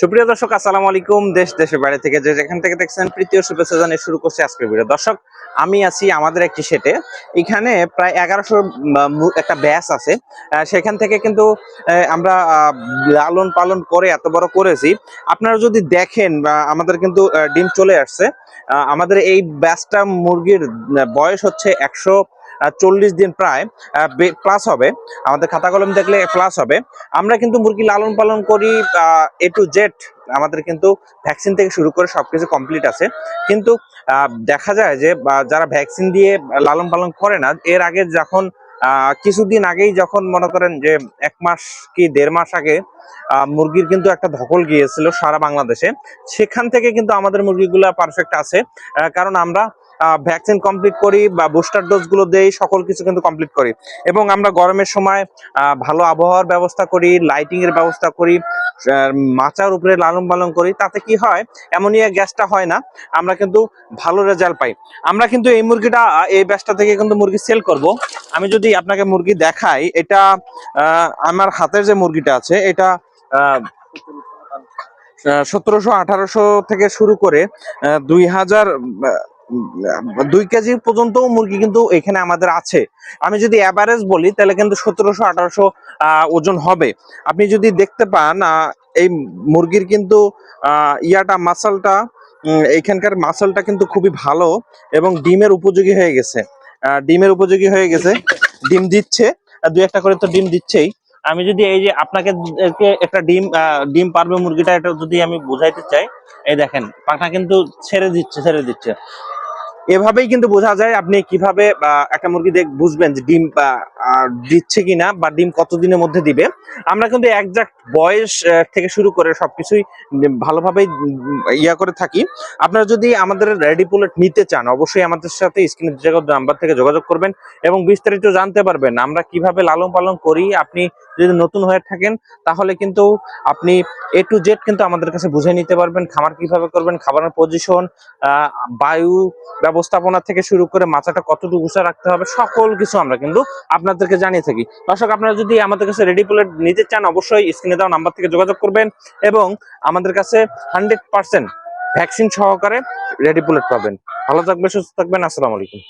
সুপ্রিয় দর্শক, আসসালামু আলাইকুম। দেশ দেশের বাইরে থেকে যে যেখান থেকে দেখছেন, প্রীতীয় শুভেচ্ছা জানিয়ে শুরু করছি আজকের ভিডিও। দর্শক, আমি আছি আমাদের একটি সেটে। এখানে প্রায় 1100 একটা ব্যাচ আছে। সেখান থেকে কিন্তু আমরা লালন পালন করে এত বড় করেছি। আপনারা যদি দেখেন, আমাদের কিন্তু ডিম চলে আসছে। আমাদের এই ব্যাচটা মুরগির বয়স হচ্ছে 140 দিন প্রায় প্লাস হবে। আমাদের খাতা কলম দেখলে প্লাস হবে। আমরা কিন্তু মুরগি লালন পালন করি এ টু জেড। আমাদের কিন্তু ভ্যাকসিন থেকে শুরু করে সবকিছু কমপ্লিট আছে। কিন্তু দেখা যায় যে যারা ভ্যাকসিন দিয়ে লালন পালন করে না, এর আগে যখন কিছুদিন আগেই যখন মনে করেন যে 1 মাস কি 1.5 মাস আগে মুরগির কিন্তু একটা ধকল গিয়েছিল সারা বাংলাদেশে। সেখান থেকে কিন্তু আমাদের মুরগিগুলা পারফেক্ট আছে, কারণ আমরা ভ্যাকসিন কমপ্লিট করি বা বুস্টার ডোজ গুলো দেই, সকল কিছু কিন্তু কমপ্লিট করি। এবং আমরা গরমের সময় ভালো আবহাওয়ার ব্যবস্থা করি, লাইটিং এর ব্যবস্থা করি, মাচার উপরে লালন পালন করি। তাতে কি হয়, অ্যামোনিয়া গ্যাসটা হয় না, আমরা কিন্তু ভালো রেজাল্ট পাই। আমরা কিন্তু এই মুরগিটা এই ব্যাচটা থেকে কিন্তু মুরগি সেল করব। আমি যদি আপনাকে মুরগি দেখাই, এটা আমার হাতের যে মুরগিটা আছে, এটা 1700-1800 থেকে শুরু করে 2000 2 কেজি পর্যন্ত মুরগি কিন্তু এখানে আমাদের আছে। আমি যদি অ্যাভারেজ বলি, তাহলে কিন্তু 1700-1800 ওজন হবে। আপনি যদি দেখতে পান, এই মুরগির কিন্তু মাসালটা, এইখানকার মাসালটা কিন্তু খুবই ভালো এবং ডিমের উপযোগী হয়ে গেছে। ডিম দিচ্ছে, 2-1টা করে তো ডিম দিচ্ছেই। আমি যদি এই যে আপনাকে একটা ডিম পারবে মুরগিটা, এটা যদি আমি বুঝাইতে চাই, এই দেখেন পাখা কিন্তু ছেড়ে দিচ্ছে। এভাবেই কিন্তু বোঝা যায় আপনি কিভাবে একটা মুরগি বুঝবেন যে ডিম দিচ্ছে কিনা বা ডিম কতদিনের মধ্যে দিবে। আমরা কিন্তু একজাক্ট বয়স থেকে শুরু করে সবকিছুই ভালোভাবেই করে থাকি। আপনারা যদি আমাদের রেডি পুলেট নিতে চান, অবশ্যই আমাদের সাথে স্ক্রিনে নাম্বার থেকে যোগাযোগ করবেন এবং বিস্তারিত জানতে পারবেন আমরা কিভাবে লালন পালন করি। আপনি যদি নতুন হয়ে থাকেন, তাহলে কিন্তু আপনি এ টু জেড কিন্তু আমাদের কাছে বুঝে নিতে পারবেন। খামার কিভাবে করবেন, খাবারের পজিশন, বায়ু ব্যবস্থাপনা থেকে শুরু করে মাচাটা কতটুকু উঁচা রাখতে হবে, সকল কিছু আমরা কিন্তু আপনাদেরকে জানিয়ে থাকি। দর্শক, আপনারা যদি আমাদের কাছে রেডি পুলেট নিতে চান, অবশ্যই স্ক্রিনে দেওয়া নাম্বার থেকে যোগাযোগ করবেন এবং আমাদের কাছে 100% ভ্যাকসিন সহকারে রেডি পুলেট পাবেন। ভালো থাকবেন, সুস্থ থাকবেন। আসসালামু আলাইকুম।